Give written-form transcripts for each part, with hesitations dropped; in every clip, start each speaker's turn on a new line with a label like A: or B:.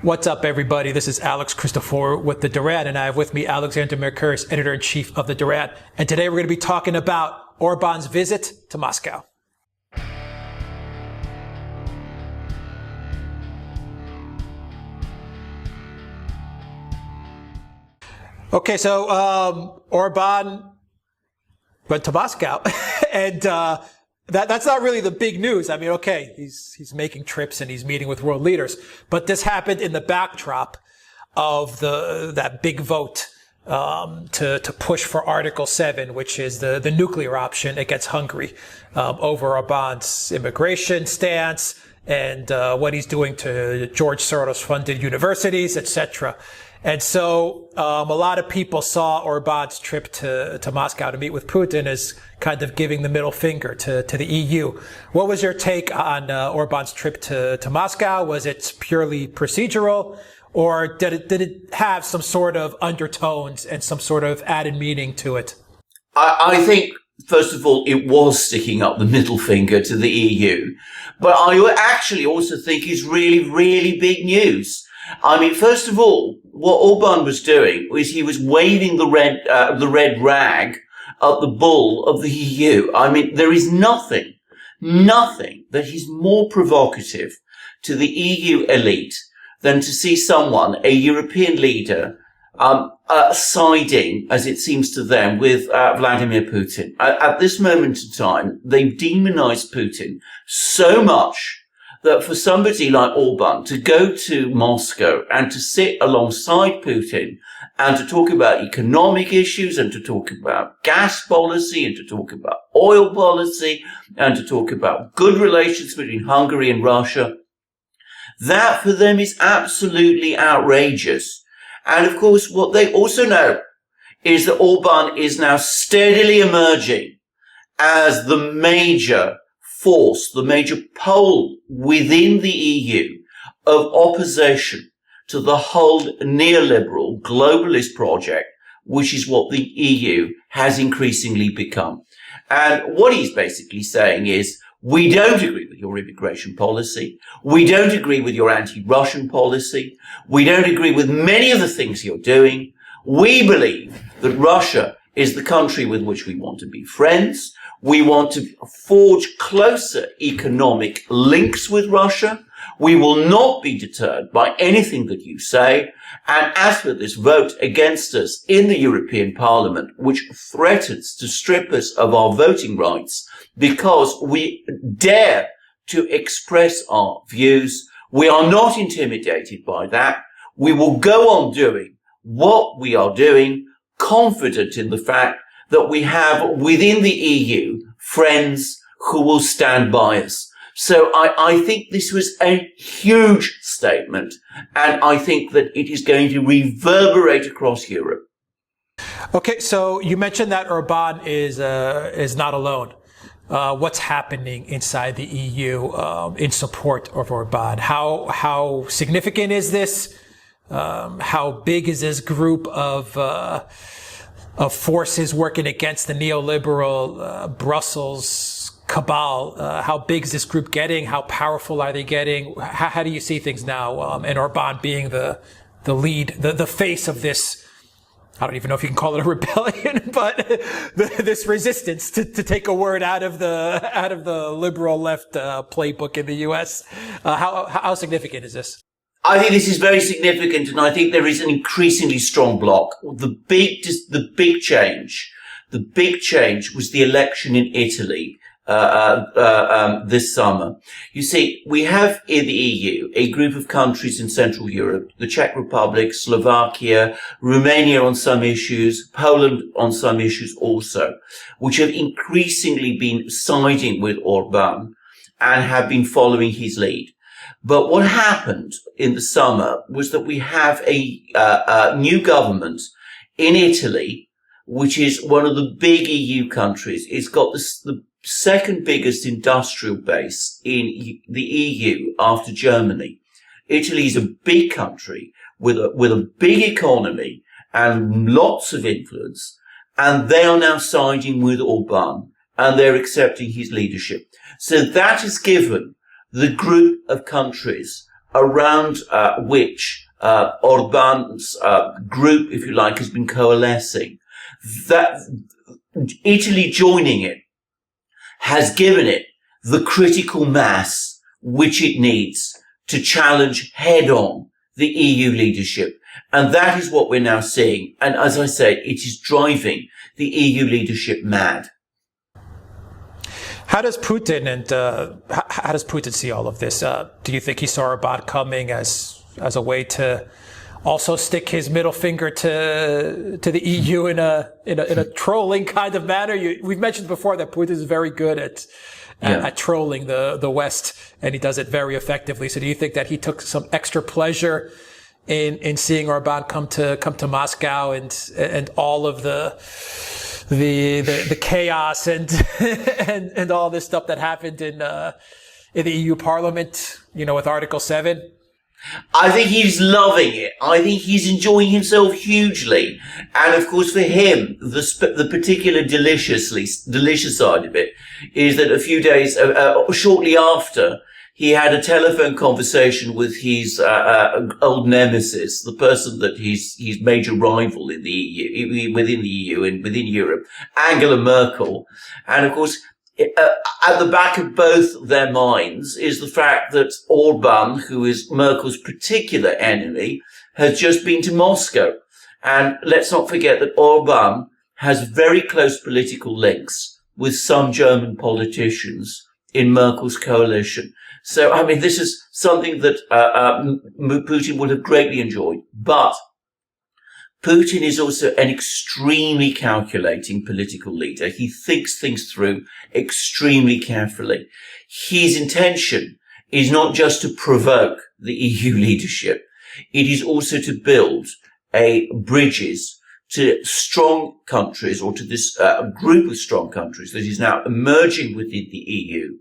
A: What's up, everybody? This is Alex Christoforou with the Duran, and I have with me Alexander Mercouris, editor-in-chief of the Duran. And today we're going to be talking about Orban's visit to Moscow. Okay, so Orban went to Moscow, and that's not really the big news. I mean, okay, he's making trips and he's meeting with world leaders, but this happened in the backdrop of that big vote to push for Article 7, which is the nuclear option against Hungary, over Orban's immigration stance and what he's doing to George Soros funded universities, etc. And so a lot of people saw Orban's trip to Moscow to meet with Putin as kind of giving the middle finger to the EU. What was your take on Orban's trip to Moscow? Was it purely procedural, or did it have some sort of undertones and some sort of added meaning to it?
B: I think, first of all, it was sticking up the middle finger to the EU. But I actually also think it's really, really big news. I mean, first of all, what Orban was doing was he was waving the red rag at the bull of the EU. I mean, there is nothing that is more provocative to the EU elite than to see someone, a European leader, siding, as it seems to them, with Vladimir Putin. At this moment in time, they've demonized Putin so much that for somebody like Orban to go to Moscow and to sit alongside Putin and to talk about economic issues and to talk about gas policy and to talk about oil policy and to talk about good relations between Hungary and Russia, that for them is absolutely outrageous. And of course, what they also know is that Orban is now steadily emerging as the major force, the major pole within the EU of opposition to the whole neoliberal globalist project, which is what the EU has increasingly become. And what he's basically saying is, we don't agree with your immigration policy. We don't agree with your anti-Russian policy. We don't agree with many of the things you're doing. We believe that Russia is the country with which we want to be friends. We want to forge closer economic links with Russia. We will not be deterred by anything that you say. And as for this vote against us in the European Parliament, which threatens to strip us of our voting rights because we dare to express our views, we are not intimidated by that. We will go on doing what we are doing, confident in the fact that we have within the EU friends who will stand by us. So I think this was a huge statement, and I think that it is going to reverberate across Europe.
A: Okay, so you mentioned that Orban is not alone. What's happening inside the EU in support of Orban? How significant is this? How big is this group of forces working against the neoliberal Brussels cabal? How big is this group getting? How powerful are they getting? How do you see things now? And Orban being the lead, the face of this, I don't even know if you can call it a rebellion, but this resistance to take a word out of the liberal left playbook in the US. How significant is this?
B: I think this is very significant, and I think there is an increasingly strong bloc. The big change was the election in Italy this summer. You see, we have in the EU a group of countries in Central Europe, the Czech Republic, Slovakia, Romania on some issues, Poland on some issues also, which have increasingly been siding with Orban and have been following his lead. But what happened in the summer was that we have a new government in Italy, which is one of the big EU countries. It's got the second biggest industrial base in the EU after Germany. Italy is a big country with a big economy and lots of influence, and they are now siding with Orban, and they're accepting his leadership. So that has given the group of countries around which Orban's group, if you like, has been coalescing. That Italy joining it has given it the critical mass which it needs to challenge head-on the EU leadership. And that is what we're now seeing. And as I say, it is driving the EU leadership mad.
A: How does Putin how does Putin see all of this? Do you think he saw Orban coming as a way to also stick his middle finger to the EU in a trolling kind of manner? We've mentioned before that Putin is very good at trolling the West, and he does it very effectively. So do you think that he took some extra pleasure in seeing Orban come to Moscow and all of the chaos and all this stuff that happened in the EU Parliament, with Article 7?
B: I think he's loving it. I think he's enjoying himself hugely. And of course for him, the particular delicious side of it is that a few days, shortly after, he had a telephone conversation with his old nemesis, the person that his major rival in the EU, within the EU and within Europe, Angela Merkel. And of course, at the back of both their minds is the fact that Orban, who is Merkel's particular enemy, has just been to Moscow. And let's not forget that Orban has very close political links with some German politicians in Merkel's coalition. So, I mean, this is something that Putin would have greatly enjoyed. But Putin is also an extremely calculating political leader. He thinks things through extremely carefully. His intention is not just to provoke the EU leadership. It is also to build bridges to strong countries, or to this group of strong countries that is now emerging within the EU,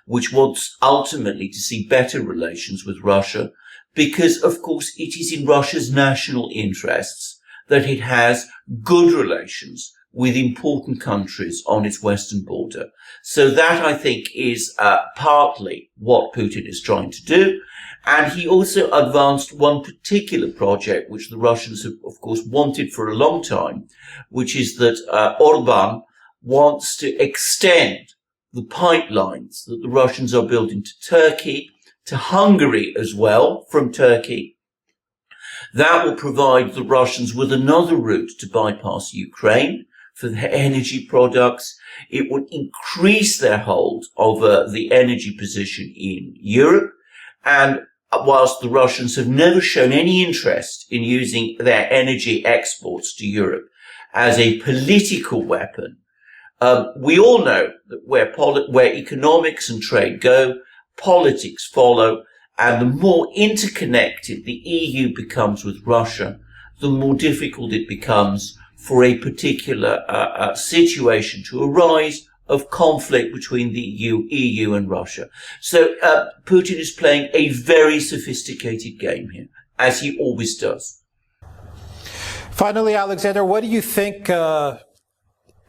B: which wants ultimately to see better relations with Russia, because, of course, it is in Russia's national interests that it has good relations with important countries on its western border. So that, I think, is partly what Putin is trying to do. And he also advanced one particular project, which the Russians have, of course, wanted for a long time, which is that Orban wants to extend the pipelines that the Russians are building to Turkey, to Hungary as well, from Turkey. That will provide the Russians with another route to bypass Ukraine for their energy products. It would increase their hold over the energy position in Europe. And whilst the Russians have never shown any interest in using their energy exports to Europe as a political weapon, we all know that where economics and trade go, politics follow. And the more interconnected the EU becomes with Russia, the more difficult it becomes for a particular situation to arise of conflict between the EU and Russia. So Putin is playing a very sophisticated game here, as he always does.
A: Finally, Alexander, what do you think,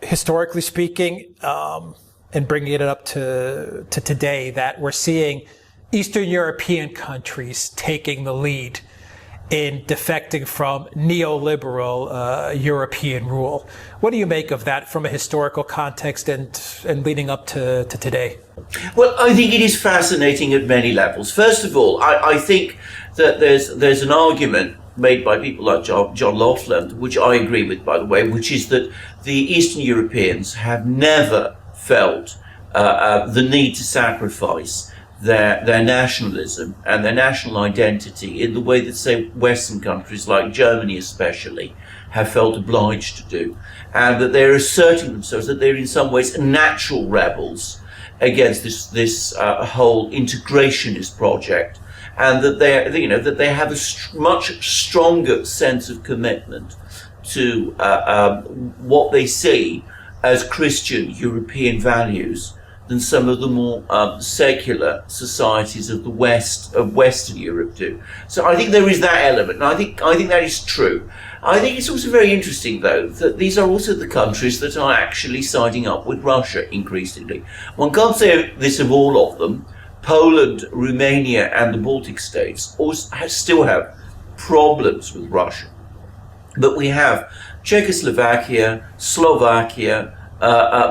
A: historically speaking, and bringing it up to today, that we're seeing Eastern European countries taking the lead in defecting from neoliberal European rule? What do you make of that from a historical context and leading up to today?
B: Well, I think it is fascinating at many levels. First of all, I think that there's an argument made by people like John Laughlin, which I agree with, by the way, which is that the Eastern Europeans have never felt the need to sacrifice their nationalism and their national identity in the way that, say, Western countries like Germany especially have felt obliged to do, and that they're asserting themselves, that they're in some ways natural rebels against this whole integrationist project, and that they have a much stronger sense of commitment to what they see as Christian European values than some of the more secular societies of the West, of Western Europe do. So I think there is that element, and I think that is true. I think it's also very interesting, though, that these are also the countries that are actually siding up with Russia increasingly. One can't say this of all of them, Poland, Romania, and the Baltic states still have problems with Russia. But we have Czechoslovakia, Slovakia,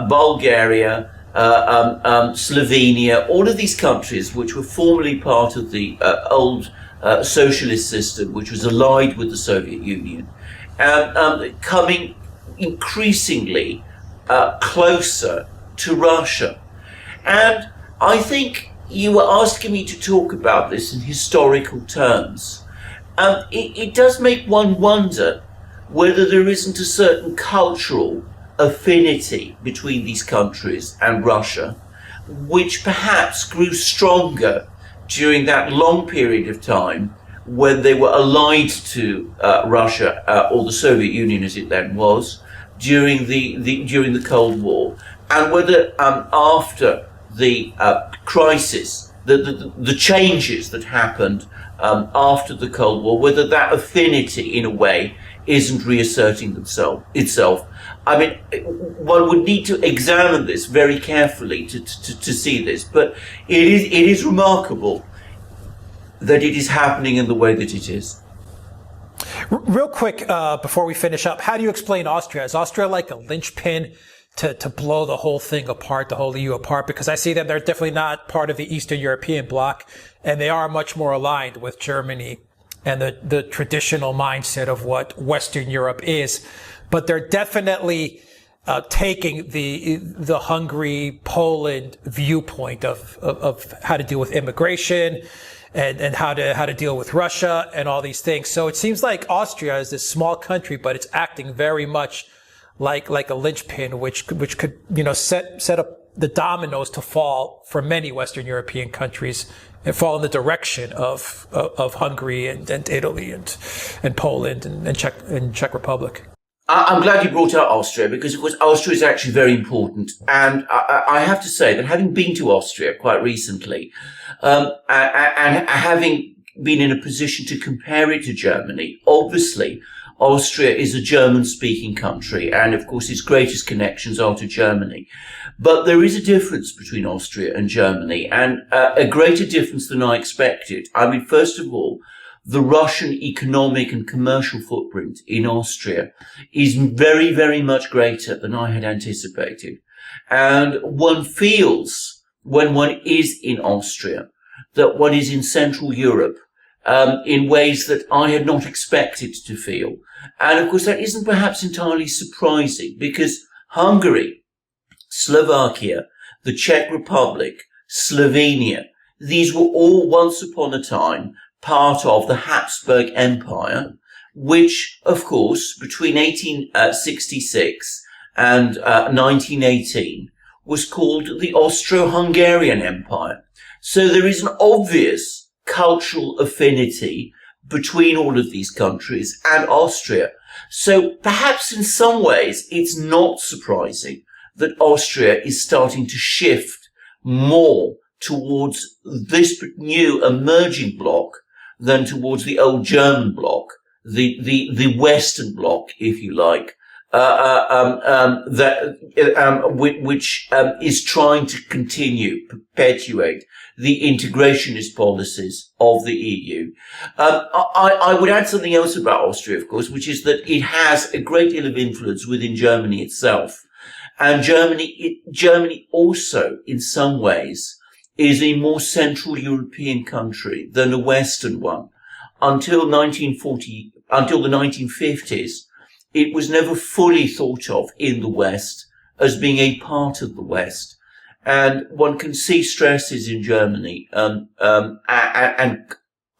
B: Bulgaria, Slovenia, all of these countries which were formerly part of the old socialist system, which was allied with the Soviet Union, coming increasingly closer to Russia. And I think you were asking me to talk about this in historical terms. It does make one wonder whether there isn't a certain cultural affinity between these countries and Russia, which perhaps grew stronger during that long period of time when they were allied to Russia, or the Soviet Union as it then was, during the Cold War, and whether after the crisis, the changes that happened after the Cold War, whether that affinity in a way isn't reasserting itself. I mean, one would need to examine this very carefully to see this, but it is remarkable that it is happening in the way that it is.
A: Real quick, before we finish up, how do you explain Austria? Is Austria like a linchpin to blow the whole thing apart, the whole EU apart? Because I see that they're definitely not part of the Eastern European bloc, and they are much more aligned with Germany and the traditional mindset of what Western Europe is. But they're definitely taking the Hungary, Poland viewpoint of how to deal with immigration and how to deal with Russia and all these things. So it seems like Austria is this small country, but it's acting very much like a linchpin, which could, set up the dominoes to fall for many Western European countries and fall in the direction of Hungary and Italy and Poland and Czech Republic.
B: I'm glad you brought out Austria, because of course Austria is actually very important. And I have to say that having been to Austria quite recently, and having been in a position to compare it to Germany, obviously Austria is a German-speaking country, and of course its greatest connections are to Germany. But there is a difference between Austria and Germany, and a greater difference than I expected. I mean, first of all, the Russian economic and commercial footprint in Austria is very, very much greater than I had anticipated. And one feels, when one is in Austria, that one is in Central Europe, in ways that I had not expected to feel. And of course, that isn't perhaps entirely surprising, because Hungary, Slovakia, the Czech Republic, Slovenia, these were all once upon a time part of the Habsburg Empire, which, of course, between 1866 and 1918 was called the Austro-Hungarian Empire. So there is an obvious cultural affinity between all of these countries and Austria. So perhaps in some ways it's not surprising that Austria is starting to shift more towards this new emerging bloc than towards the old German bloc, the Western bloc, if you like, which is trying to perpetuate the integrationist policies of the EU. I would add something else about Austria, of course, which is that it has a great deal of influence within Germany itself. And Germany also, in some ways, is a more Central European country than a Western one. Until the 1950s, it was never fully thought of in the West as being a part of the West. And one can see stresses in Germany, and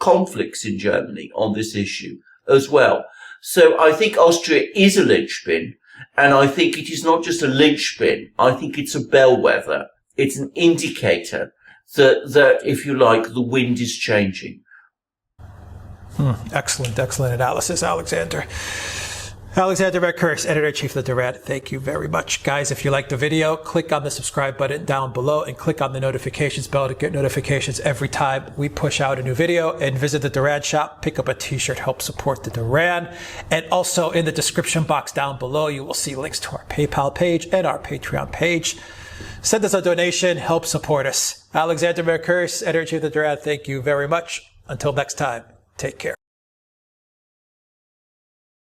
B: conflicts in Germany on this issue as well. So I think Austria is a linchpin, and I think it is not just a linchpin. I think it's a bellwether. It's an indicator that, if you like, the wind is changing.
A: Excellent analysis, Alexander. Alexander Mercouris, Editor-in-Chief of the Duran. Thank you very much. Guys, if you liked the video, click on the subscribe button down below and click on the notifications bell to get notifications every time we push out a new video, and visit the Duran shop, pick up a t-shirt, help support the Duran. And also in the description box down below, you will see links to our PayPal page and our Patreon page. Send us a donation. Help support us. Alexander Mercouris, editor-in-chief of the Duran, thank you very much. Until next time, take care.